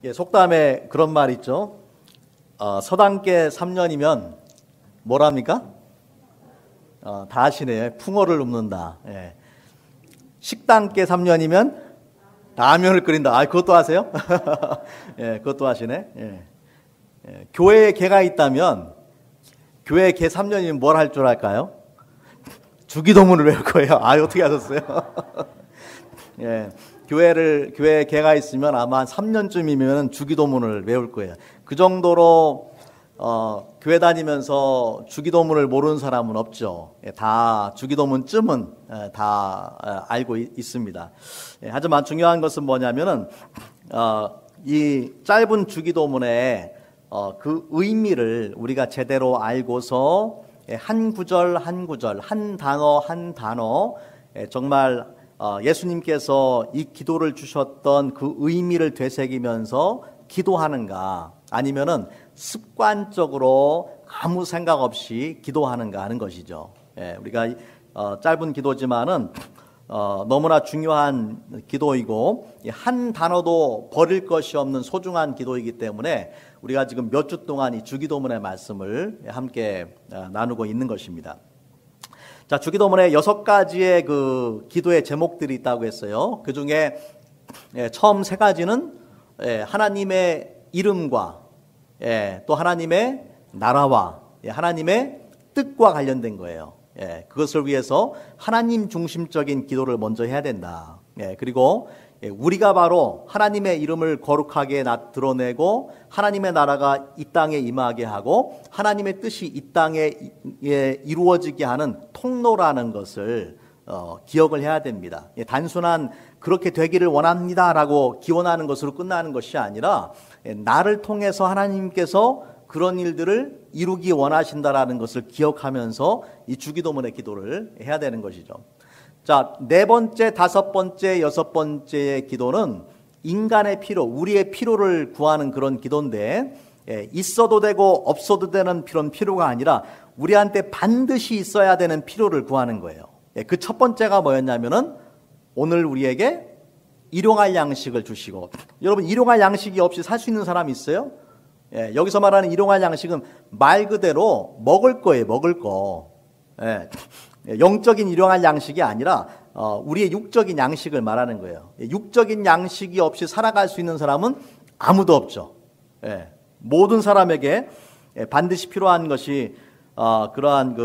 속담에 그런 말 있죠. 서당계 3년이면 뭐랍니까? 다 아시네. 풍어를 읊는다. 예. 식당계 3년이면 라면을 끓인다. 그것도 아세요? 예, 그것도 아시네. 예. 예. 교회에 개가 있다면 교회에 개 3년이면 뭘 할 줄 알까요? 주기도문을 외울 거예요. 어떻게 하셨어요? 예. 교회에 개가 있으면 아마 한 3년쯤이면 주기도문을 외울 거예요. 그 정도로 교회 다니면서 주기도문을 모르는 사람은 없죠. 예, 다 주기도문쯤은 다 알고 있습니다. 예, 하지만 중요한 것은 뭐냐면은 이 짧은 주기도문의 그 의미를 우리가 제대로 알고서 한 구절 한 구절, 한 단어 한 단어 정말 예수님께서 이 기도를 주셨던 그 의미를 되새기면서 기도하는가, 아니면은 습관적으로 아무 생각 없이 기도하는가 하는 것이죠. 우리가 짧은 기도지만은 너무나 중요한 기도이고 한 단어도 버릴 것이 없는 소중한 기도이기 때문에 우리가 지금 몇 주 동안 이 주기도문의 말씀을 함께 나누고 있는 것입니다. 자, 주기도문에 6가지의 그 기도의 제목들이 있다고 했어요. 그 중에 처음 3가지는 하나님의 이름과 또 하나님의 나라와 하나님의 뜻과 관련된 거예요. 그것을 위해서 하나님 중심적인 기도를 먼저 해야 된다. 그리고 우리가 바로 하나님의 이름을 거룩하게 드러내고 하나님의 나라가 이 땅에 임하게 하고 하나님의 뜻이 이 땅에 이루어지게 하는 통로라는 것을 기억을 해야 됩니다. 단순한 그렇게 되기를 원합니다라고 기원하는 것으로 끝나는 것이 아니라 나를 통해서 하나님께서 그런 일들을 이루기 원하신다라는 것을 기억하면서 이 주기도문의 기도를 해야 되는 것이죠. 자, 4번째, 5번째, 6번째의 기도는 인간의 필요, 우리의 필요를 구하는 그런 기도인데, 있어도 되고 없어도 되는 그런 필요가 아니라 우리한테 반드시 있어야 되는 필요를 구하는 거예요. 그 첫 번째가 뭐였냐면은 오늘 우리에게 일용할 양식을 주시고, 여러분 일용할 양식이 없이 살 수 있는 사람이 있어요? 여기서 말하는 일용할 양식은 말 그대로 먹을 거예요, 먹을 거. 영적인 일용할 양식이 아니라 우리의 육적인 양식을 말하는 거예요. 육적인 양식이 없이 살아갈 수 있는 사람은 아무도 없죠. 모든 사람에게 반드시 필요한 것이 그러한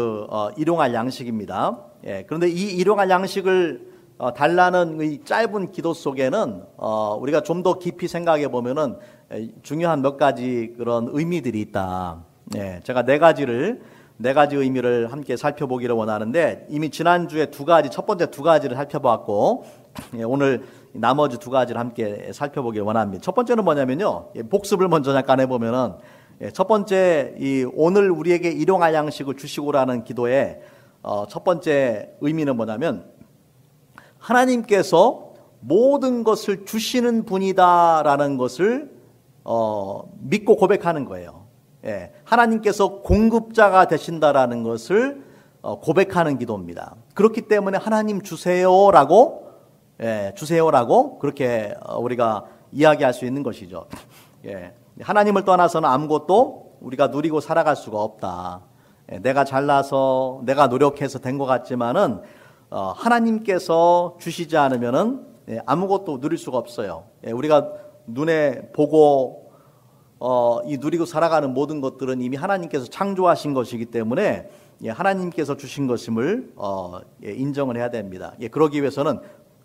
일용할 양식입니다. 그런데 이 일용할 양식을 달라는 이 짧은 기도 속에는 우리가 좀 더 깊이 생각해 보면은 중요한 몇 가지 그런 의미들이 있다. 제가 네 가지 의미를 함께 살펴보기를 원하는데, 이미 지난주에 첫 번째 2가지를 살펴보았고, 오늘 나머지 2가지를 함께 살펴보기를 원합니다. 첫 번째는 뭐냐면요, 복습을 먼저 잠깐 해보면은, 첫 번째, 오늘 우리에게 일용할 양식을 주시고라는 기도의 첫 번째 의미는 뭐냐면, 하나님께서 모든 것을 주시는 분이다라는 것을 믿고 고백하는 거예요. 하나님께서 공급자가 되신다라는 것을 고백하는 기도입니다. 그렇기 때문에 하나님 주세요라고 그렇게 우리가 이야기할 수 있는 것이죠. 하나님을 떠나서는 아무것도 우리가 누리고 살아갈 수가 없다. 내가 잘나서 내가 노력해서 된 것 같지만은 하나님께서 주시지 않으면은 아무것도 누릴 수가 없어요. 우리가 눈에 보고 누리고 살아가는 모든 것들은 이미 하나님께서 창조하신 것이기 때문에 하나님께서 주신 것임을 인정을 해야 됩니다. 그러기 위해서는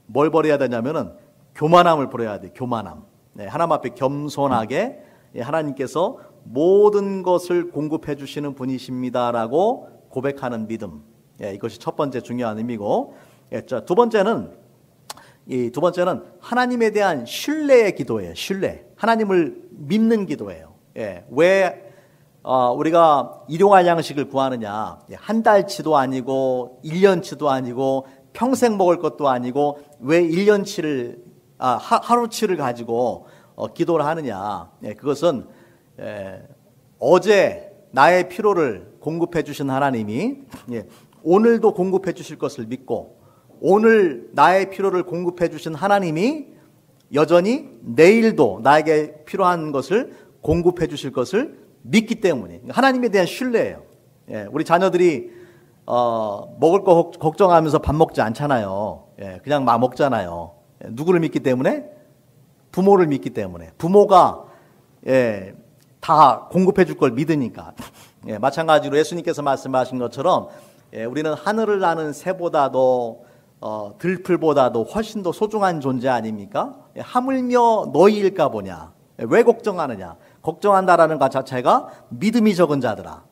뭘 버려야 되냐면은 교만함을 버려야 돼요. 교만함. 하나님 앞에 겸손하게 하나님께서 모든 것을 공급해 주시는 분이십니다라고 고백하는 믿음. 이것이 첫 번째 중요한 의미고, 두 번째는 하나님에 대한 신뢰의 기도예요. 신뢰. 하나님을 믿는 기도예요. 왜 우리가 일용할 양식을 구하느냐? 한 달치도 아니고 1년치도 아니고 평생 먹을 것도 아니고 왜 1년치를 하루치를 가지고 기도를 하느냐? 그것은 어제 나의 필요를 공급해 주신 하나님이 오늘도 공급해 주실 것을 믿고, 오늘 나의 필요를 공급해 주신 하나님이 여전히 내일도 나에게 필요한 것을 공급해 주실 것을 믿기 때문에 하나님에 대한 신뢰예요. 예, 우리 자녀들이 먹을 거 걱정하면서 밥 먹지 않잖아요. 예, 그냥 막 먹잖아요. 예, 누구를 믿기 때문에? 부모를 믿기 때문에. 부모가 다 공급해 줄 걸 믿으니까. 예, 마찬가지로 예수님께서 말씀하신 것처럼 우리는 하늘을 나는 새보다도 들풀보다도 훨씬 더 소중한 존재 아닙니까? 하물며 너희일까 보냐. 왜 걱정하느냐? 걱정한다라는 것 자체가 믿음이 적은 자들아.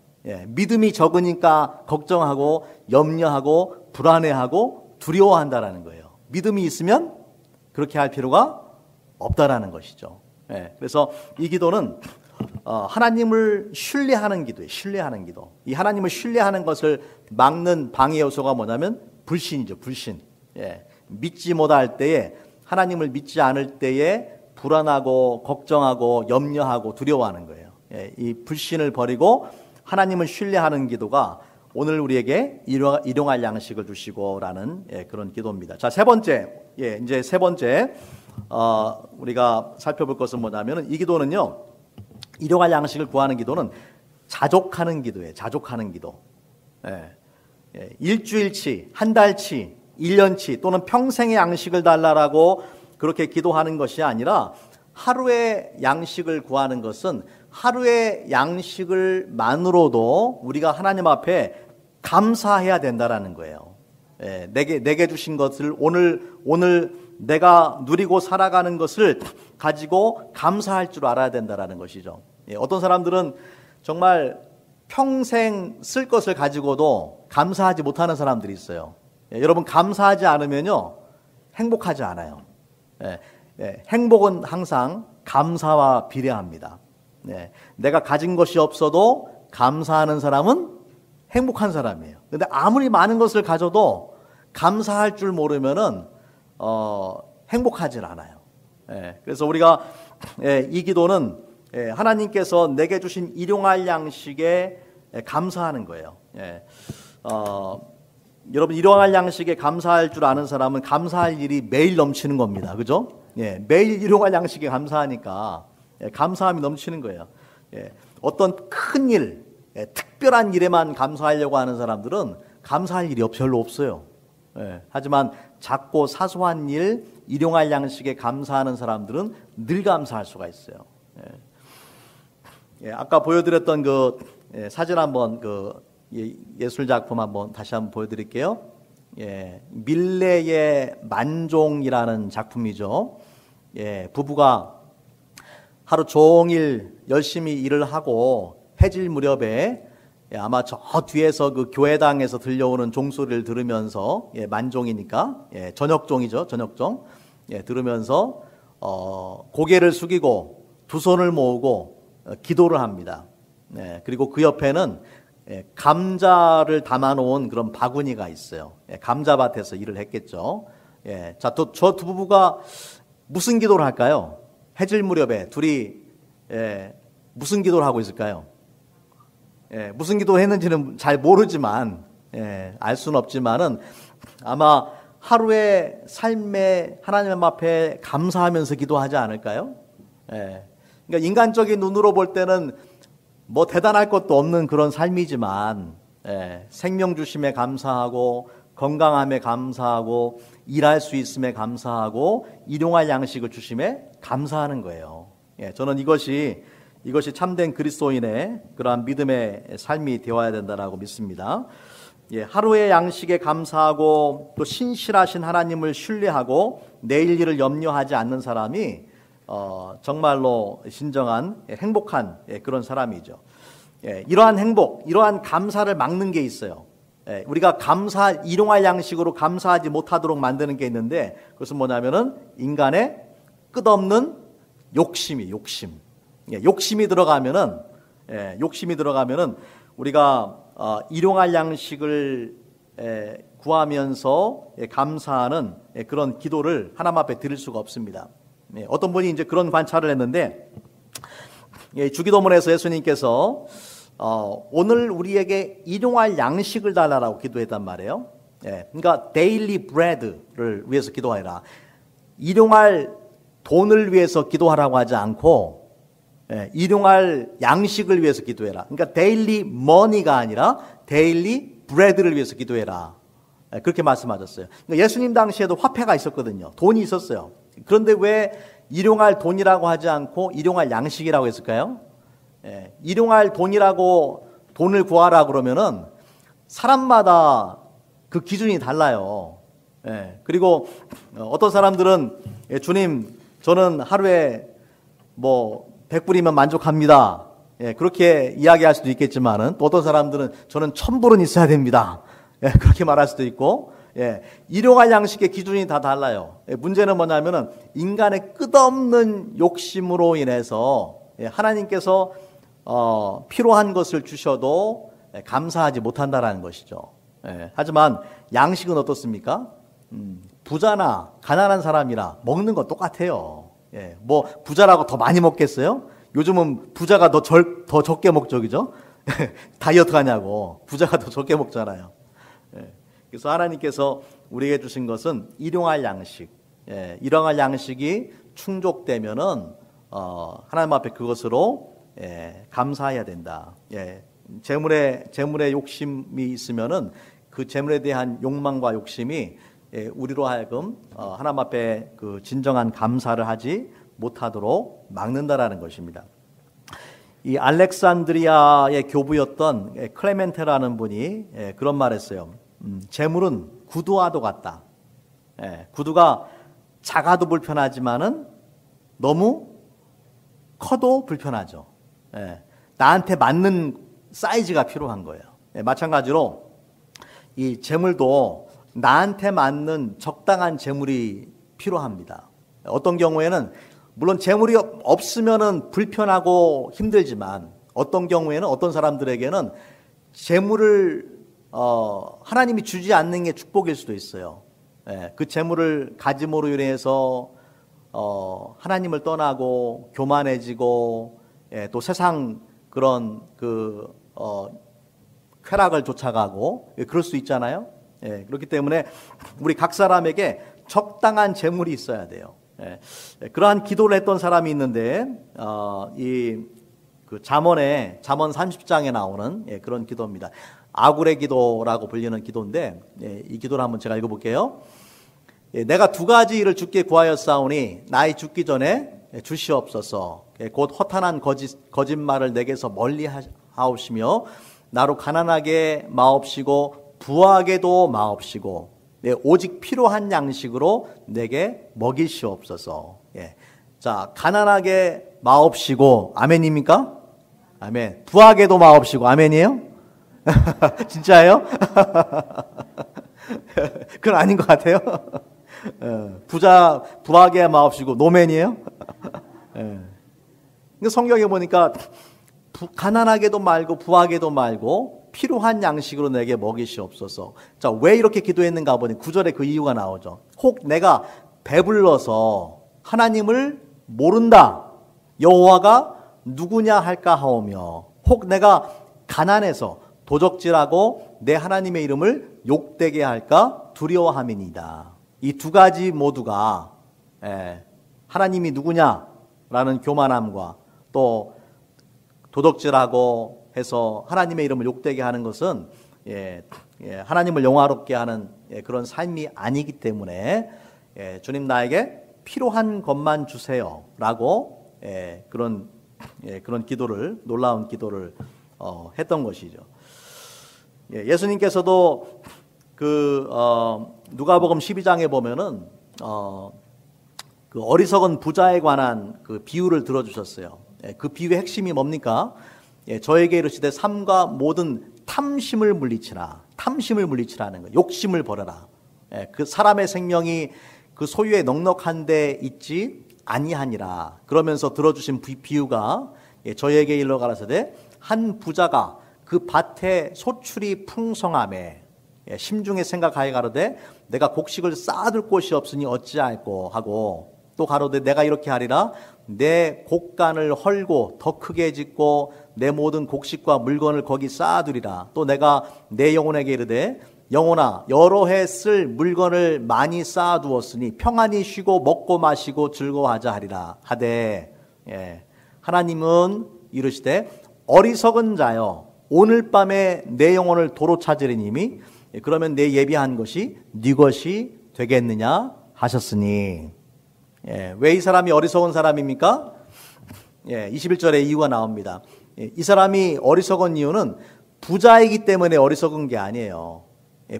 믿음이 적으니까 걱정하고 염려하고 불안해하고 두려워한다라는 거예요. 믿음이 있으면 그렇게 할 필요가 없다라는 것이죠. 그래서 이 기도는 하나님을 신뢰하는 기도예요. 신뢰하는 기도. 이 하나님을 신뢰하는 것을 막는 방해 요소가 뭐냐면 불신이죠. 불신. 믿지 못할 때에, 하나님을 믿지 않을 때에 불안하고 걱정하고 염려하고 두려워하는 거예요. 이 불신을 버리고 하나님을 신뢰하는 기도가 오늘 우리에게 일용할 양식을 주시고라는 그런 기도입니다. 자, 세 번째, 이제 세 번째 우리가 살펴볼 것은 뭐냐면은 이 기도는요, 일용할 양식을 구하는 기도는 자족하는 기도예요. 자족하는 기도. 일주일치, 한 달치, 1년치 또는 평생의 양식을 달라라고 그렇게 기도하는 것이 아니라 하루의 양식을 구하는 것은 하루의 양식을 만으로도 우리가 하나님 앞에 감사해야 된다라는 거예요. 내게 주신 것을 오늘 내가 누리고 살아가는 것을 가지고 감사할 줄 알아야 된다라는 것이죠. 어떤 사람들은 정말 평생 쓸 것을 가지고도 감사하지 못하는 사람들이 있어요. 여러분, 감사하지 않으면요 행복하지 않아요. 행복은 항상 감사와 비례합니다. 내가 가진 것이 없어도 감사하는 사람은 행복한 사람이에요. 근데 아무리 많은 것을 가져도 감사할 줄 모르면은 행복하질 않아요. 그래서 우리가 이 기도는 하나님께서 내게 주신 일용할 양식에 감사하는 거예요. 여러분, 일용할 양식에 감사할 줄 아는 사람은 감사할 일이 매일 넘치는 겁니다. 그죠? 매일 일용할 양식에 감사하니까 감사함이 넘치는 거예요. 어떤 큰 일, 특별한 일에만 감사하려고 하는 사람들은 감사할 일이 별로 없어요. 하지만 작고 사소한 일, 일용할 양식에 감사하는 사람들은 늘 감사할 수가 있어요. 아까 보여드렸던 그 사진 한번 예술 작품 한번 다시 한번 보여드릴게요. 밀레의 만종이라는 작품이죠. 부부가 하루 종일 열심히 일을 하고 해질 무렵에 아마 저 뒤에서 그 교회당에서 들려오는 종소리를 들으면서 만종이니까 저녁종이죠. 저녁종 들으면서 고개를 숙이고 두 손을 모으고 기도를 합니다. 그리고 그 옆에는 감자를 담아놓은 그런 바구니가 있어요. 감자밭에서 일을 했겠죠. 자, 저 두 부부가 무슨 기도를 할까요? 해질 무렵에 둘이 무슨 기도를 하고 있을까요? 무슨 기도를 했는지는 잘 모르지만 알 수는 없지만은 아마 하루의 삶에 하나님 앞에 감사하면서 기도하지 않을까요? 그러니까 인간적인 눈으로 볼 때는 뭐 대단할 것도 없는 그런 삶이지만 생명 주심에 감사하고 건강함에 감사하고 일할 수 있음에 감사하고 일용할 양식을 주심에 감사하는 거예요. 저는 이것이 참된 그리스도인의 그러한 믿음의 삶이 되어야 된다고 믿습니다. 하루의 양식에 감사하고 또 신실하신 하나님을 신뢰하고 내일 일을 염려하지 않는 사람이 정말로 진정한 행복한 그런 사람이죠. 이러한 행복, 이러한 감사를 막는 게 있어요. 우리가 일용할 양식으로 감사하지 못하도록 만드는 게 있는데 그것은 뭐냐면은 인간의 끝없는 욕심이 욕심. 욕심이 들어가면은 우리가 일용할 양식을 구하면서 감사하는 그런 기도를 하나님 앞에 드릴 수가 없습니다. 어떤 분이 이제 그런 관찰을 했는데 주기도문에서 예수님께서 오늘 우리에게 일용할 양식을 달라라고 기도했단 말이에요. 그러니까 daily bread를 위해서 기도하라. 일용할 돈을 위해서 기도하라고 하지 않고 일용할 양식을 위해서 기도해라. 그러니까 데일리 머니가 아니라 데일리 브레드를 위해서 기도해라. 그렇게 말씀하셨어요. 그러니까 예수님 당시에도 화폐가 있었거든요. 돈이 있었어요. 그런데 왜 일용할 돈이라고 하지 않고 일용할 양식이라고 했을까요? 일용할 돈이라고 돈을 구하라 그러면은 사람마다 그 기준이 달라요. 그리고 어떤 사람들은 주님 저는 하루에 뭐 100불이면 만족합니다. 그렇게 이야기할 수도 있겠지만은 또 어떤 사람들은 저는 1000불은 있어야 됩니다. 그렇게 말할 수도 있고, 일용할 양식의 기준이 다 달라요. 문제는 뭐냐면은 인간의 끝없는 욕심으로 인해서 하나님께서 필요한 것을 주셔도 감사하지 못한다라는 것이죠. 하지만 양식은 어떻습니까? 부자나 가난한 사람이나 먹는 건 똑같아요. 뭐 부자라고 더 많이 먹겠어요? 요즘은 부자가 더 적게 먹죠, 그죠? 다이어트 하냐고 부자가 더 적게 먹잖아요. 그래서 하나님께서 우리에게 주신 것은 일용할 양식, 일용할 양식이 충족되면은 하나님 앞에 그것으로 감사해야 된다. 재물에 욕심이 있으면은 그 재물에 대한 욕망과 욕심이 우리로 하여금 하나님 앞에 그 진정한 감사를 하지 못하도록 막는다라는 것입니다. 이 알렉산드리아의 교부였던 클레멘테라는 분이 그런 말했어요. 재물은 구두와도 같다. 구두가 작아도 불편하지만은 너무 커도 불편하죠. 나한테 맞는 사이즈가 필요한 거예요. 마찬가지로 이 재물도 나한테 맞는 적당한 재물이 필요합니다. 어떤 경우에는 물론 재물이 없으면은 불편하고 힘들지만 어떤 경우에는 어떤 사람들에게는 재물을 하나님이 주지 않는 게 축복일 수도 있어요. 그 재물을 가짐으로 인해서 하나님을 떠나고 교만해지고 또 세상 그런 쾌락을 쫓아가고 그럴 수 있잖아요. 그렇기 때문에 우리 각 사람에게 적당한 재물이 있어야 돼요. 그러한 기도를 했던 사람이 있는데 그 잠언 30장에 나오는 그런 기도입니다. 아굴의 기도라고 불리는 기도인데 이 기도를 한번 제가 읽어볼게요. 내가 두 가지 일을 주께 구하였사오니 나의 죽기 전에 주시옵소서. 곧 허탄한 거짓말을 내게서 멀리 하옵시며 나로 가난하게 마옵시고 부하게도 마옵시고 오직 필요한 양식으로 내게 먹이시옵소서. 자, 가난하게 마옵시고 아멘입니까? 아멘. 부하게도 마옵시고 아멘이에요? 진짜예요? 그건 아닌 것 같아요. 부하게 마옵시고 노맨이에요? 성경에 보니까 가난하게도 말고 부하게도 말고 필요한 양식으로 내게 먹이시옵소서. 자, 왜 이렇게 기도했는가 보니 9절에 그 이유가 나오죠. 혹 내가 배불러서 하나님을 모른다. 여호와가 누구냐 할까 하오며 혹 내가 가난해서 도적질하고 내 하나님의 이름을 욕되게 할까 두려워함이니이다. 이 두 가지 모두가 하나님이 누구냐라는 교만함과 또 도덕질하고 해서 하나님의 이름을 욕되게 하는 것은 하나님을 영화롭게 하는 그런 삶이 아니기 때문에 주님 나에게 필요한 것만 주세요라고 그런 기도를 놀라운 기도를 했던 것이죠. 예수님께서도 그 누가복음 12장에 보면은 그 어리석은 부자에 관한 그 비유를 들어주셨어요. 그 비유의 핵심이 뭡니까? 저에게 이르시되 삼가 모든 탐심을 물리치라. 탐심을 물리치라는 거. 욕심을 버려라. 그 사람의 생명이 그 소유에 넉넉한 데 있지 아니하니라. 그러면서 들어주신 비유가 저에게 일러 가라사대 한 부자가 그 밭에 소출이 풍성함에 심중에 생각하여 가로되 내가 곡식을 쌓아둘 곳이 없으니 어찌할꼬 하고 또 가로되 내가 이렇게 하리라 내 곡간을 헐고 더 크게 짓고 내 모든 곡식과 물건을 거기 쌓아두리라. 또 내가 내 영혼에게 이르되 영혼아 여러 해 쓸 물건을 많이 쌓아두었으니 평안히 쉬고 먹고 마시고 즐거워하자 하리라 하되 하나님은 이르시되 어리석은 자여 오늘 밤에 내 영혼을 도로 찾으리님이 그러면 내 예비한 것이 네 것이 되겠느냐 하셨으니 왜 이 사람이 어리석은 사람입니까? 21절에 이유가 나옵니다. 이 사람이 어리석은 이유는 부자이기 때문에 어리석은 게 아니에요.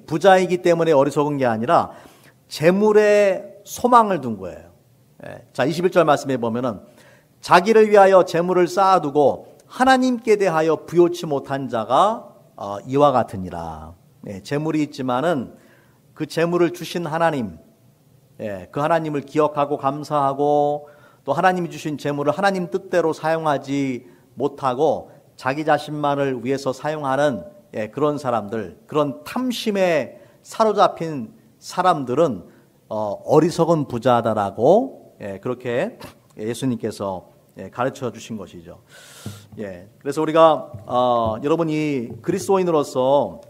부자이기 때문에 어리석은 게 아니라 재물에 소망을 둔 거예요. 자, 21절 말씀에 보면은 자기를 위하여 재물을 쌓아두고 하나님께 대하여 부요치 못한 자가 이와 같으니라. 재물이 있지만은 그 재물을 주신 하나님, 그 하나님을 기억하고 감사하고 또 하나님이 주신 재물을 하나님 뜻대로 사용하지 못하고 자기 자신만을 위해서 사용하는 그런 사람들, 그런 탐심에 사로잡힌 사람들은 어리석은 부자다라고 그렇게 예수님께서 가르쳐 주신 것이죠. 그래서 우리가 여러분이 그리스도인으로서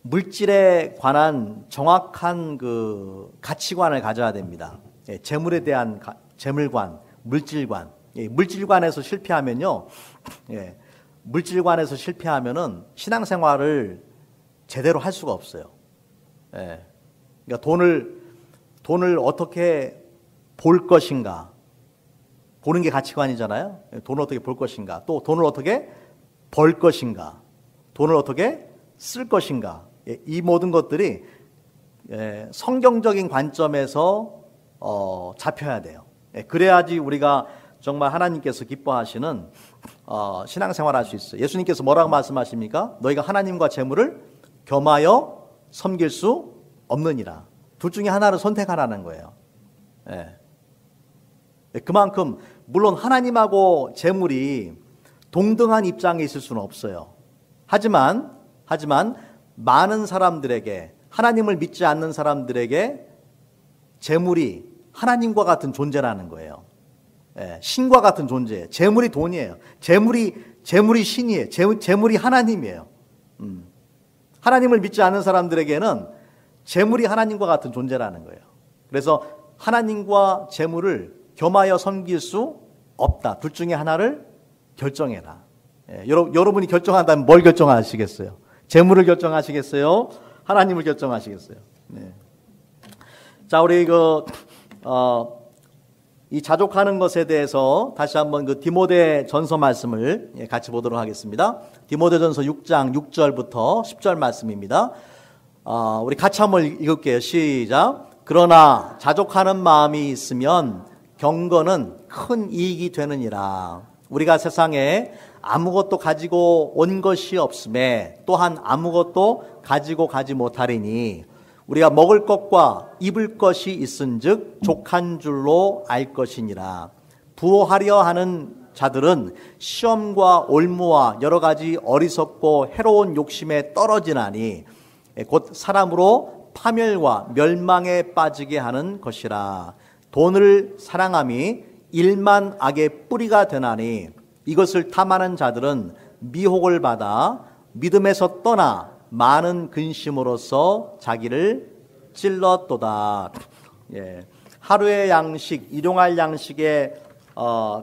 물질에 관한 정확한 그 가치관을 가져야 됩니다. 재물에 대한 재물관, 물질관. 물질관에서 실패하면요, 물질관에서 실패하면은 신앙생활을 제대로 할 수가 없어요. 그러니까 돈을 어떻게 볼 것인가, 보는 게 가치관이잖아요. 돈을 어떻게 볼 것인가, 또 돈을 어떻게 벌 것인가, 돈을 어떻게 쓸 것인가, 이 모든 것들이 성경적인 관점에서 잡혀야 돼요. 그래야지 우리가 정말 하나님께서 기뻐하시는 신앙생활 할 수 있어요. 예수님께서 뭐라고 말씀하십니까? 너희가 하나님과 재물을 겸하여 섬길 수 없느니라. 둘 중에 하나를 선택하라는 거예요. 그만큼 물론 하나님하고 재물이 동등한 입장에 있을 수는 없어요. 하지만 많은 사람들에게, 하나님을 믿지 않는 사람들에게 재물이 하나님과 같은 존재라는 거예요. 신과 같은 존재예요. 재물이 돈이에요. 재물이 신이에요. 재물이 하나님이에요. 하나님을 믿지 않는 사람들에게는 재물이 하나님과 같은 존재라는 거예요. 그래서 하나님과 재물을 겸하여 섬길 수 없다. 둘 중에 하나를 결정해라. 여러분이 결정한다면 뭘 결정하시겠어요? 재물을 결정하시겠어요? 하나님을 결정하시겠어요? 자, 우리 이 자족하는 것에 대해서 다시 한번 그 디모데 전서 말씀을 같이 보도록 하겠습니다. 디모데 전서 6장 6절부터 10절 말씀입니다. 우리 같이 한번 읽을게요. 시작. 그러나 자족하는 마음이 있으면 경건은 큰 이익이 되느니라. 우리가 세상에 아무것도 가지고 온 것이 없음에 또한 아무것도 가지고 가지 못하리니 우리가 먹을 것과 입을 것이 있은즉 족한 줄로 알 것이니라. 부하려 하는 자들은 시험과 올무와 여러 가지 어리석고 해로운 욕심에 떨어지나니 곧 사람으로 파멸과 멸망에 빠지게 하는 것이라. 돈을 사랑함이 일만 악의 뿌리가 되나니 이것을 탐하는 자들은 미혹을 받아 믿음에서 떠나 많은 근심으로써 자기를 찔렀도다. 하루의 양식, 일용할 양식에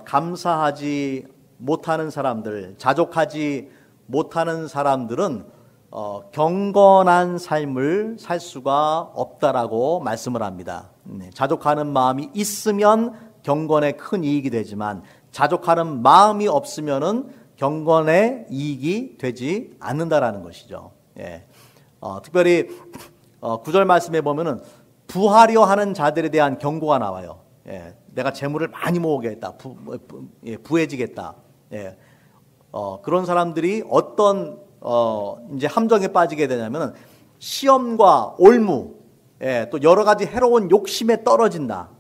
감사하지 못하는 사람들, 자족하지 못하는 사람들은 경건한 삶을 살 수가 없다라고 말씀을 합니다. 자족하는 마음이 있으면 경건에 큰 이익이 되지만 자족하는 마음이 없으면은 경건에 이익이 되지 않는다라는 것이죠. 특별히 9절 말씀에 보면은 부하려 하는 자들에 대한 경고가 나와요. 내가 재물을 많이 모으겠다, 부해지겠다. 그런 사람들이 어떤 이제 함정에 빠지게 되냐면은 시험과 올무, 또 여러 가지 해로운 욕심에 떨어진다.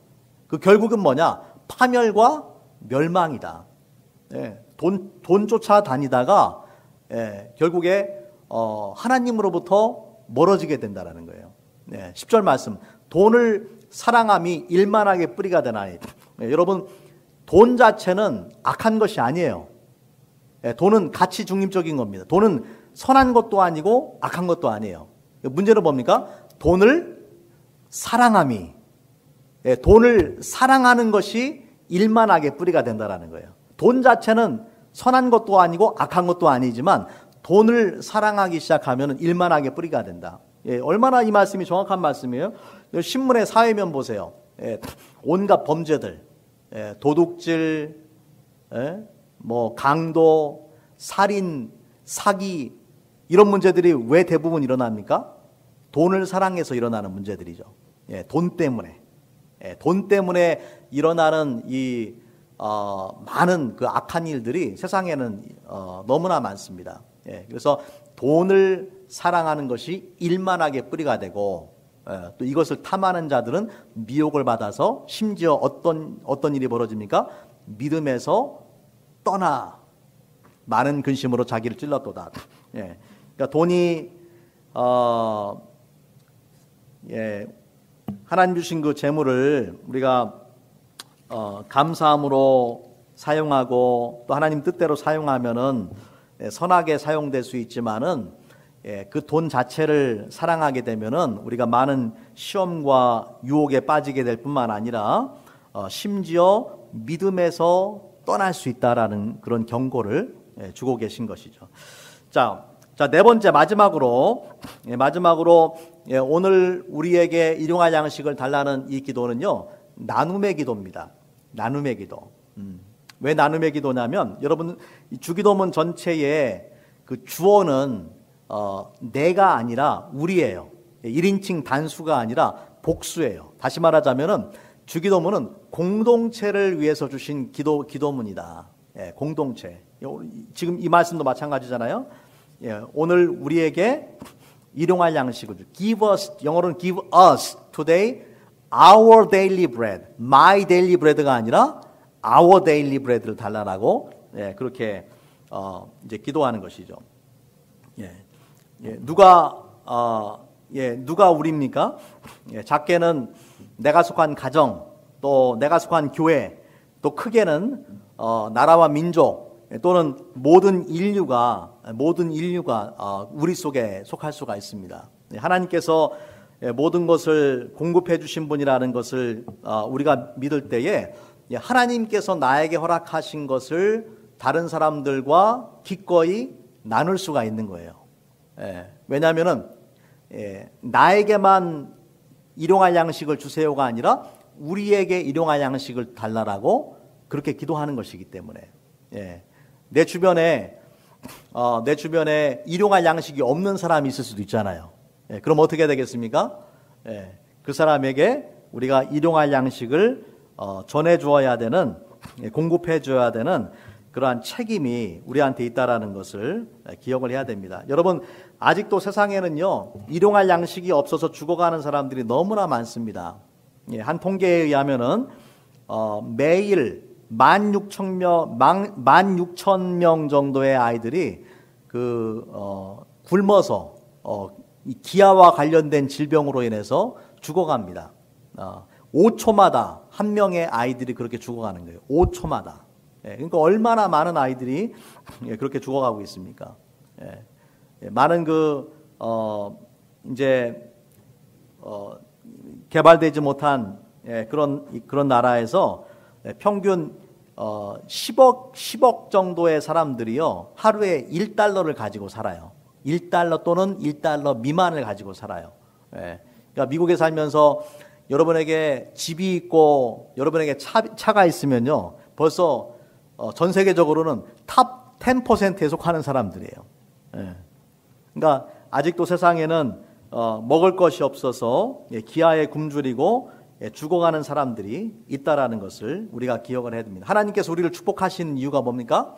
그 결국은 뭐냐? 파멸과 멸망이다. 돈 쫓아다니다가 결국에 하나님으로부터 멀어지게 된다라는 거예요. 10절 말씀. 돈을 사랑함이 일만하게 뿌리가 되나니. 여러분, 돈 자체는 악한 것이 아니에요. 돈은 가치 중립적인 겁니다. 돈은 선한 것도 아니고 악한 것도 아니에요. 문제는 뭡니까? 돈을 사랑함이. 돈을 사랑하는 것이 일만하게 뿌리가 된다라는 거예요. 돈 자체는 선한 것도 아니고 악한 것도 아니지만 돈을 사랑하기 시작하면 일만하게 뿌리가 된다. 얼마나 이 말씀이 정확한 말씀이에요? 신문의 사회면 보세요. 온갖 범죄들, 도둑질, 뭐 강도, 살인, 사기 이런 문제들이 왜 대부분 일어납니까? 돈을 사랑해서 일어나는 문제들이죠. 돈 때문에. 돈 때문에 일어나는 이 많은 그 악한 일들이 세상에는 너무나 많습니다. 그래서 돈을 사랑하는 것이 일만하게 뿌리가 되고 또 이것을 탐하는 자들은 미혹을 받아서 심지어 어떤 일이 벌어집니까? 믿음에서 떠나 많은 근심으로 자기를 찔렀도다. 그러니까 돈이 하나님 주신 그 재물을 우리가 감사함으로 사용하고 또 하나님 뜻대로 사용하면은 선하게 사용될 수 있지만은 그 돈 자체를 사랑하게 되면은 우리가 많은 시험과 유혹에 빠지게 될 뿐만 아니라 심지어 믿음에서 떠날 수 있다라는 그런 경고를 주고 계신 것이죠. 자, 네 번째 마지막으로 오늘 우리에게 일용할 양식을 달라는 이 기도는요, 나눔의 기도입니다. 나눔의 기도. 왜 나눔의 기도냐면 여러분 주기도문 전체에 그 주어는 내가 아니라 우리예요. 1인칭 단수가 아니라 복수예요. 다시 말하자면은 주기도문은 공동체를 위해서 주신 기도문이다. 공동체. 지금 이 말씀도 마찬가지잖아요. 오늘 우리에게 일용할 양식을 give us, 영어로는 give us today our daily bread. my daily bread가 아니라 our daily bread를 달라라고 그렇게 이제 기도하는 것이죠. 누가 우리입니까? 작게는 내가 속한 가정, 또 내가 속한 교회, 또 크게는 나라와 민족 또는 모든 인류가 우리 속에 속할 수가 있습니다. 하나님께서 모든 것을 공급해 주신 분이라는 것을 우리가 믿을 때에 하나님께서 나에게 허락하신 것을 다른 사람들과 기꺼이 나눌 수가 있는 거예요. 왜냐하면은 나에게만 일용할 양식을 주세요가 아니라 우리에게 일용할 양식을 달라라고 그렇게 기도하는 것이기 때문에 내 주변에 일용할 양식이 없는 사람이 있을 수도 있잖아요. 그럼 어떻게 되겠습니까? 그 사람에게 우리가 일용할 양식을 전해 주어야 되는, 공급해 줘야 되는 그러한 책임이 우리한테 있다라는 것을 기억을 해야 됩니다. 여러분, 아직도 세상에는요, 일용할 양식이 없어서 죽어가는 사람들이 너무나 많습니다. 한 통계에 의하면은 매일 16,000명 정도의 아이들이 굶어서 이 기아와 관련된 질병으로 인해서 죽어갑니다. 5초마다 한 명의 아이들이 그렇게 죽어가는 거예요. 5초마다. 그러니까 얼마나 많은 아이들이 그렇게 죽어가고 있습니까? 많은 이제 개발되지 못한 그런 나라에서 평균 10억 정도의 사람들이요, 하루에 1달러를 가지고 살아요. 1달러 또는 1달러 미만을 가지고 살아요. 그러니까 미국에 살면서 여러분에게 집이 있고 여러분에게 차가 있으면요, 벌써 전 세계적으로는 탑 10%에 속하는 사람들이에요. 그러니까 아직도 세상에는 먹을 것이 없어서 기아에 굶주리고 죽어가는 사람들이 있다라는 것을 우리가 기억을 해야 됩니다. 하나님께서 우리를 축복하신 이유가 뭡니까?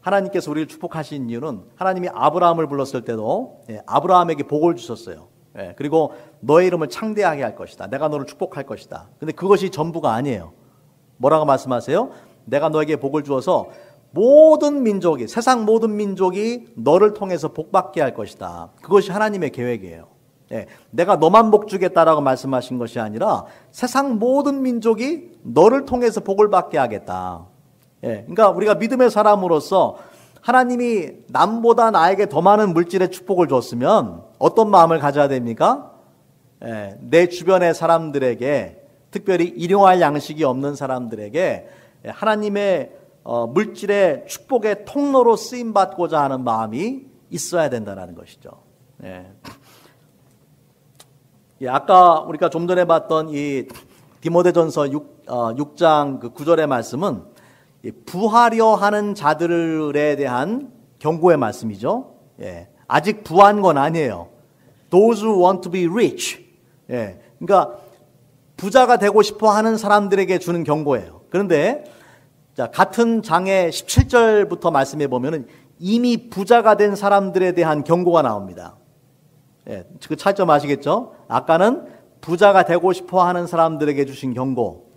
하나님께서 우리를 축복하신 이유는 하나님이 아브라함을 불렀을 때도 아브라함에게 복을 주셨어요. 그리고 너의 이름을 창대하게 할 것이다. 내가 너를 축복할 것이다. 근데 그것이 전부가 아니에요. 뭐라고 말씀하세요? 내가 너에게 복을 주어서 모든 민족이, 세상 모든 민족이 너를 통해서 복받게 할 것이다. 그것이 하나님의 계획이에요. 내가 너만 복 주겠다라고 말씀하신 것이 아니라 세상 모든 민족이 너를 통해서 복을 받게 하겠다. 그러니까 우리가 믿음의 사람으로서 하나님이 남보다 나에게 더 많은 물질의 축복을 줬으면 어떤 마음을 가져야 됩니까? 내 주변의 사람들에게, 특별히 일용할 양식이 없는 사람들에게 하나님의 물질의 축복의 통로로 쓰임받고자 하는 마음이 있어야 된다는 것이죠. 아까 우리가 좀 전에 봤던 이 디모데전서 6장 그 9절의 말씀은 부하려 하는 자들에 대한 경고의 말씀이죠. 아직 부한 건 아니에요. Those who want to be rich. 그러니까 부자가 되고 싶어 하는 사람들에게 주는 경고예요. 그런데 자, 같은 장의 17절부터 말씀해 보면은 이미 부자가 된 사람들에 대한 경고가 나옵니다. 그 차이점 아시겠죠? 아까는 부자가 되고 싶어 하는 사람들에게 주신 경고.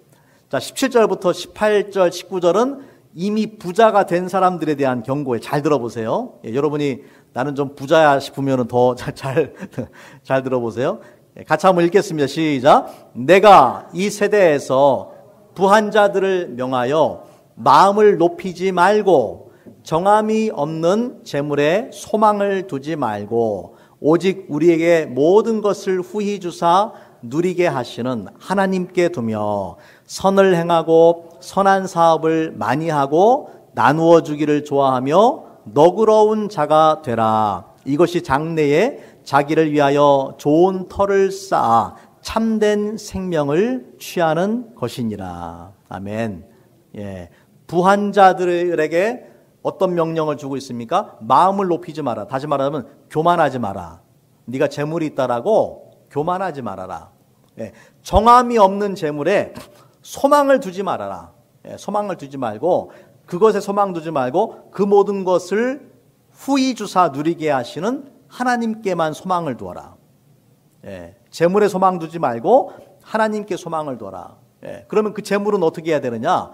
자, 17절부터 18절, 19절은 이미 부자가 된 사람들에 대한 경고에 잘 들어보세요. 여러분이 나는 좀 부자야 싶으면 더 잘 들어보세요. 같이 한번 읽겠습니다. 시작. 내가 이 세대에서 부한 자들을 명하여 마음을 높이지 말고 정함이 없는 재물에 소망을 두지 말고 오직 우리에게 모든 것을 후히 주사 누리게 하시는 하나님께 두며 선을 행하고 선한 사업을 많이 하고 나누어 주기를 좋아하며 너그러운 자가 되라. 이것이 장래에 자기를 위하여 좋은 터를 쌓아 참된 생명을 취하는 것이니라. 아멘. 부한 자들에게 어떤 명령을 주고 있습니까? 마음을 높이지 마라. 다시 말하면 교만하지 마라. 네가 재물이 있다라고 교만하지 말아라. 정함이 없는 재물에 소망을 두지 말아라. 소망을 두지 말고 그것에 소망 두지 말고 그 모든 것을 후히 주사 누리게 하시는 하나님께만 소망을 두어라. 재물에 소망 두지 말고 하나님께 소망을 두어라. 그러면 그 재물은 어떻게 해야 되느냐?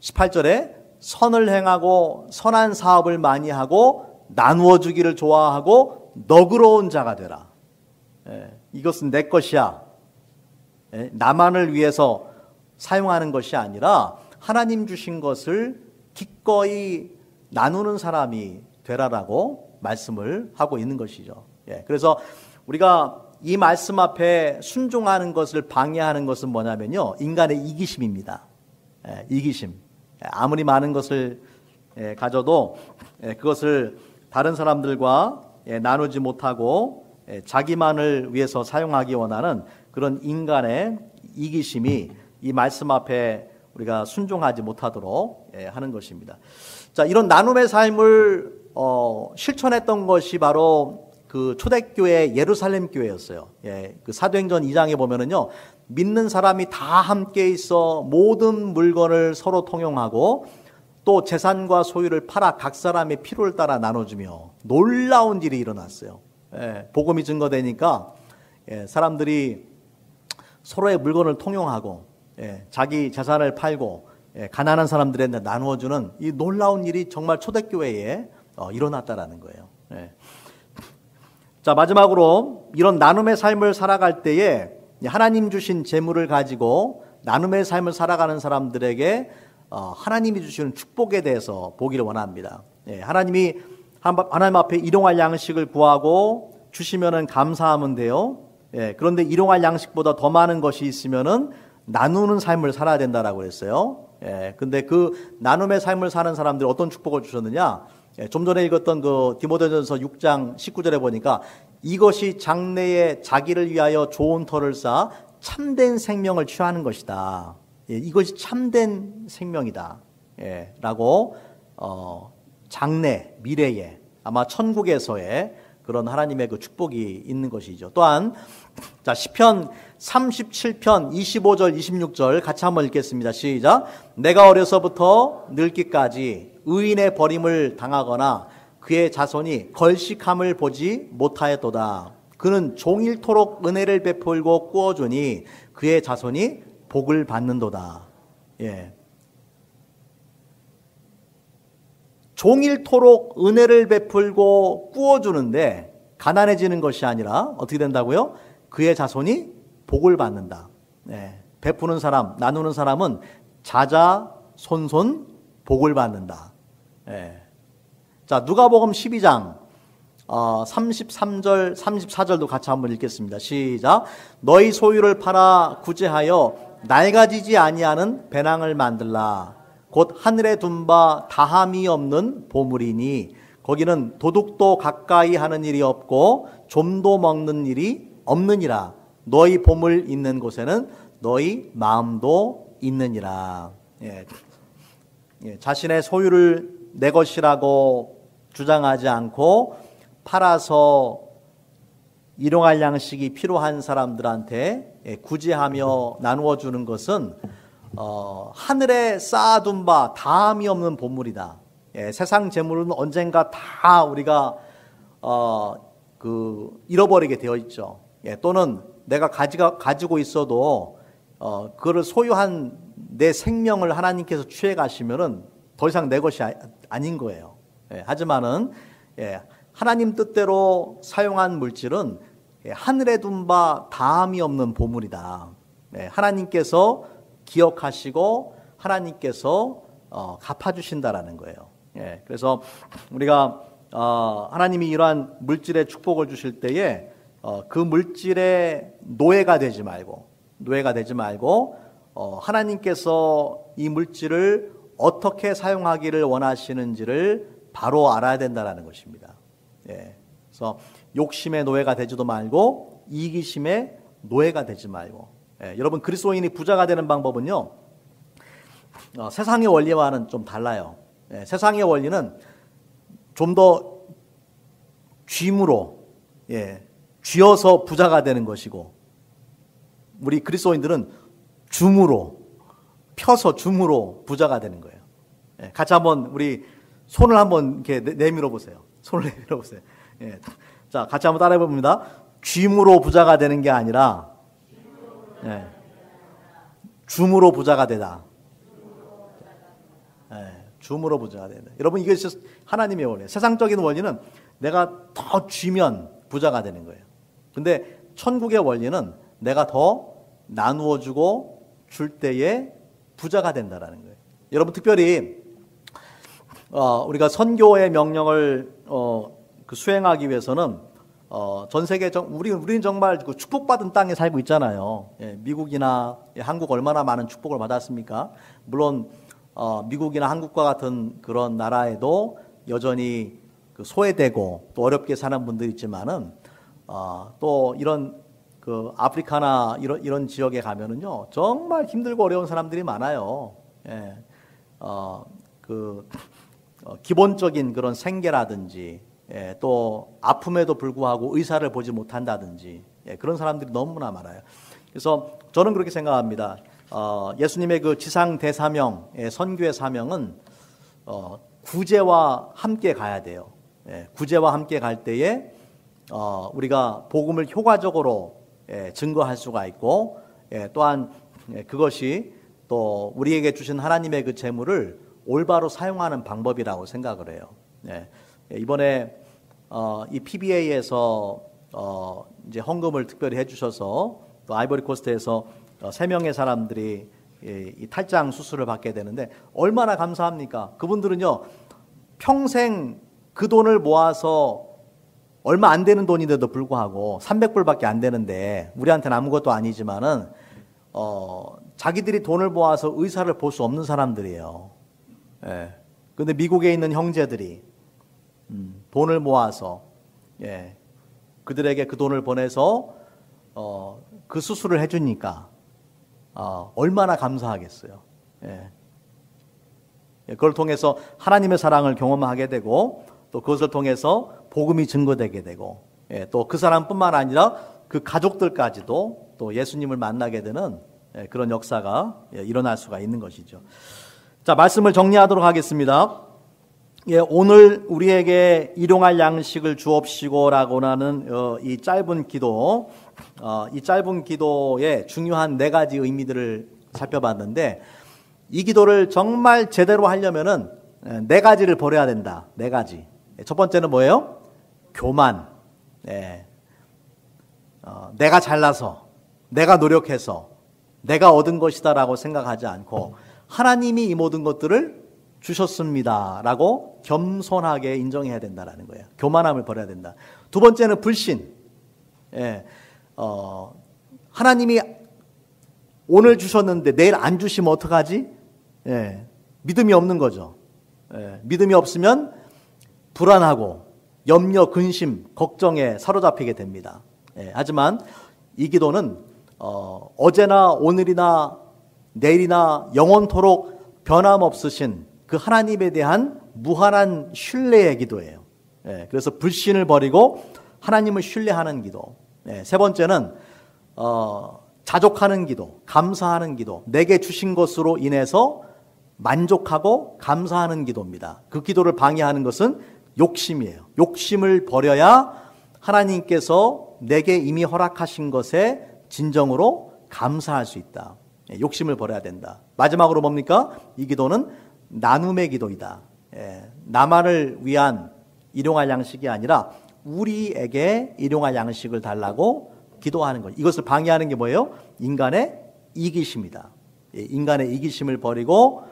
18절에 선을 행하고 선한 사업을 많이 하고 나누어 주기를 좋아하고 너그러운 자가 되라. 이것은 내 것이야. 나만을 위해서 사용하는 것이 아니라 하나님 주신 것을 기꺼이 나누는 사람이 되라라고 말씀을 하고 있는 것이죠. 그래서 우리가 이 말씀 앞에 순종하는 것을 방해하는 것은 뭐냐면요, 인간의 이기심입니다. 이기심. 아무리 많은 것을 가져도 그것을 다른 사람들과 나누지 못하고 자기만을 위해서 사용하기 원하는 그런 인간의 이기심이 이 말씀 앞에 우리가 순종하지 못하도록 하는 것입니다. 자, 이런 나눔의 삶을 실천했던 것이 바로 그 초대교회 예루살렘 교회였어요. 그 사도행전 2장에 보면은요, 믿는 사람이 다 함께 있어 모든 물건을 서로 통용하고 또 재산과 소유를 팔아 각 사람의 필요를 따라 나눠주며 놀라운 일이 일어났어요. 복음이 증거되니까 사람들이 서로의 물건을 통용하고 자기 재산을 팔고 가난한 사람들한테 나누어주는 이 놀라운 일이 정말 초대교회에 일어났다라는 거예요. 자, 마지막으로 이런 나눔의 삶을 살아갈 때에 하나님 주신 재물을 가지고 나눔의 삶을 살아가는 사람들에게 하나님이 주시는 축복에 대해서 보기를 원합니다. 하나님이 하나님 앞에 일용할 양식을 구하고 주시면은 감사하면 돼요. 그런데 일용할 양식보다 더 많은 것이 있으면은 나누는 삶을 살아야 된다라고 그랬어요. 근데 그 나눔의 삶을 사는 사람들이 어떤 축복을 주셨느냐? 좀 전에 읽었던 그 디모데전서 6장 19절에 보니까 이것이 장래에 자기를 위하여 좋은 터를 쌓아 참된 생명을 취하는 것이다. 이것이 참된 생명이다. 라고 장래, 미래에 아마 천국에서의 그런 하나님의 그 축복이 있는 것이죠. 또한 자, 시편 37편 25절 26절 같이 한번 읽겠습니다. 시작. 내가 어려서부터 늙기까지 의인의 버림을 당하거나 그의 자손이 걸식함을 보지 못하였도다. 그는 종일토록 은혜를 베풀고 꾸어주니 그의 자손이 복을 받는도다. 종일토록 은혜를 베풀고 꾸어주는데 가난해지는 것이 아니라 어떻게 된다고요? 그의 자손이 복을 받는다. 베푸는 사람, 나누는 사람은 자자손손 복을 받는다. 자, 누가복음 12장 33절, 34절도 같이 한번 읽겠습니다. 시작. 너희 소유를 팔아 구제하여 낡아지지 아니하는 배낭을 만들라. 곧 하늘에 둔 바 다함이 없는 보물이니 거기는 도둑도 가까이 하는 일이 없고 좀도 먹는 일이 없느니라. 너희 보물 있는 곳에는 너희 마음도 있느니라. 예. 예, 자신의 소유를 내 것이라고 주장하지 않고 팔아서 일용할 양식이 필요한 사람들한테 구제하며 나누어 주는 것은 하늘에 쌓아둔 바 다함이 없는 보물이다. 예, 세상 재물은 언젠가 다 우리가 잃어버리게 되어 있죠. 예, 또는 내가 가지고 있어도 그거를 소유한 내 생명을 하나님께서 취해 가시면은 더 이상 내 것이 아닌 거예요. 예, 하지만은 하나님 뜻대로 사용한 물질은 하늘에 둔 바 다함이 없는 보물이다. 예, 하나님께서 기억하시고 하나님께서 갚아주신다라는 거예요. 예, 그래서 우리가 하나님이 이러한 물질의 축복을 주실 때에 그 물질의 노예가 되지 말고 하나님께서 이 물질을 어떻게 사용하기를 원하시는지를 바로 알아야 된다는 것입니다. 예, 그래서 욕심의 노예가 되지도 말고 이기심의 노예가 되지 말고. 예, 여러분 그리스도인이 부자가 되는 방법은요, 세상의 원리와는 좀 달라요. 예, 세상의 원리는 좀 더 쥐므로, 쥐어서 부자가 되는 것이고, 우리 그리스도인들은 줌으로, 펴서 줌으로 부자가 되는 거예요. 예, 같이 한번 우리 손을 한번 이렇게 내밀어 보세요. 손을 내밀어 보세요. 예, 자, 같이 한번 따라해 봅니다. 쥐므로 부자가 되는 게 아니라, 줌으로 부자가 되다. 줌으로 부자가 된다. 여러분 이게 하나님의 원리예요. 세상적인 원리는 내가 더 쥐면 부자가 되는 거예요. 근데 천국의 원리는 내가 더 나누어 주고 줄 때에 부자가 된다라는 거예요. 여러분 특별히 우리가 선교의 명령을 수행하기 위해서는 전 세계 우리는 정말 그 축복받은 땅에 살고 있잖아요. 예, 미국이나 한국 얼마나 많은 축복을 받았습니까? 물론 미국이나 한국과 같은 그런 나라에도 여전히 그 소외되고 또 어렵게 사는 분들이 있지만은 또 이런 그 아프리카나 이런 지역에 가면은요 정말 힘들고 어려운 사람들이 많아요. 예, 기본적인 그런 생계라든지 또 아픔에도 불구하고 의사를 보지 못한다든지 그런 사람들이 너무나 많아요. 그래서 저는 그렇게 생각합니다. 예수님의 그 지상 대사명, 선교의 사명은 구제와 함께 가야 돼요. 구제와 함께 갈 때에 우리가 복음을 효과적으로 증거할 수가 있고, 또한 그것이 또 우리에게 주신 하나님의 그 재물을 올바로 사용하는 방법이라고 생각을 해요. 이번에 이 PBA에서 이제 헌금을 특별히 해주셔서 또 아이보리 코스트에서 3명의 사람들이 이 탈장 수술을 받게 되는데 얼마나 감사합니까? 그분들은요 평생 그 돈을 모아서 얼마 안 되는 돈인데도 불구하고 300불밖에 안 되는데 우리한테는 아무것도 아니지만은 자기들이 돈을 모아서 의사를 볼 수 없는 사람들이에요. 그런데 미국에 있는 형제들이 돈을 모아서 그들에게 그 돈을 보내서 그 수술을 해주니까 얼마나 감사하겠어요. 그걸 통해서 하나님의 사랑을 경험하게 되고 또 그것을 통해서 복음이 증거되게 되고 또 그 사람뿐만 아니라 그 가족들까지도 또 예수님을 만나게 되는 그런 역사가 일어날 수가 있는 것이죠. 자, 말씀을 정리하도록 하겠습니다. 오늘 우리에게 일용할 양식을 주옵시고라고 하는 이 짧은 기도, 이 짧은 기도의 중요한 4가지 의미들을 살펴봤는데 이 기도를 정말 제대로 하려면은 4가지를 버려야 된다. 4가지. 첫 번째는 뭐예요? 교만. 내가 잘나서, 내가 노력해서, 내가 얻은 것이다라고 생각하지 않고 하나님이 이 모든 것들을 주셨습니다라고 겸손하게 인정해야 된다라는 거예요. 교만함을 버려야 된다. 두 번째는 불신. 하나님이 오늘 주셨는데 내일 안 주시면 어떡하지? 믿음이 없는 거죠. 믿음이 없으면 불안하고 염려, 근심, 걱정에 사로잡히게 됩니다. 하지만 이 기도는 어제나 오늘이나 내일이나 영원토록 변함없으신 그 하나님에 대한 무한한 신뢰의 기도예요. 그래서 불신을 버리고 하나님을 신뢰하는 기도. 세 번째는 자족하는 기도, 감사하는 기도, 내게 주신 것으로 인해서 만족하고 감사하는 기도입니다. 그 기도를 방해하는 것은 욕심이에요. 욕심을 버려야 하나님께서 내게 이미 허락하신 것에 진정으로 감사할 수 있다. 욕심을 버려야 된다. 마지막으로 뭡니까? 이 기도는 나눔의 기도이다. 나만을 위한 일용할 양식이 아니라 우리에게 일용할 양식을 달라고 기도하는 것. 이것을 방해하는 게 뭐예요? 인간의 이기심이다. 인간의 이기심을 버리고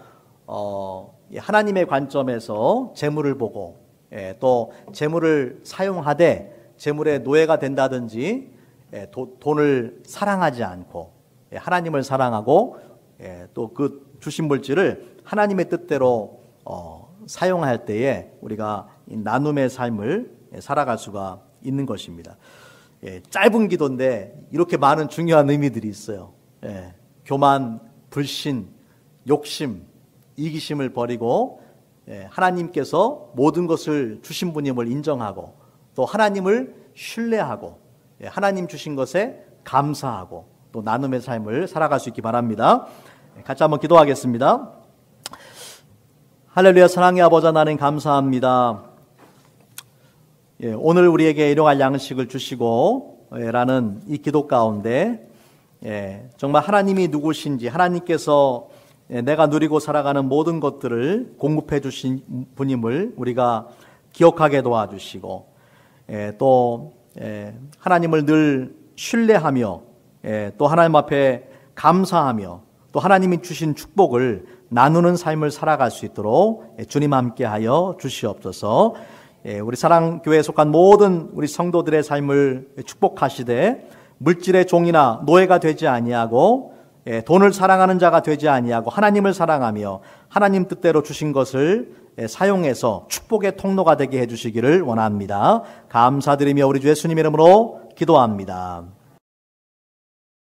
하나님의 관점에서 재물을 보고 또 재물을 사용하되 재물의 노예가 된다든지 돈을 사랑하지 않고 하나님을 사랑하고 또 그 주신 물질을 하나님의 뜻대로 사용할 때에 우리가 나눔의 삶을 살아갈 수가 있는 것입니다. 짧은 기도인데 이렇게 많은 중요한 의미들이 있어요. 교만, 불신, 욕심, 이기심을 버리고 하나님께서 모든 것을 주신 분임을 인정하고 또 하나님을 신뢰하고 하나님 주신 것에 감사하고 또 나눔의 삶을 살아갈 수 있기 바랍니다. 같이 한번 기도하겠습니다. 할렐루야. 사랑의 아버지 하나님 감사합니다. 오늘 우리에게 일용할 양식을 주시고 라는 이 기도 가운데 정말 하나님이 누구신지 하나님께서 내가 누리고 살아가는 모든 것들을 공급해 주신 분임을 우리가 기억하게 도와주시고 또 하나님을 늘 신뢰하며 또 하나님 앞에 감사하며 또 하나님이 주신 축복을 나누는 삶을 살아갈 수 있도록 주님 함께하여 주시옵소서. 우리 사랑교회에 속한 모든 우리 성도들의 삶을 축복하시되 물질의 종이나 노예가 되지 아니하고 돈을 사랑하는 자가 되지 아니하고 하나님을 사랑하며 하나님 뜻대로 주신 것을 사용해서 축복의 통로가 되게 해주시기를 원합니다. 감사드리며 우리 주 예수님 이름으로 기도합니다.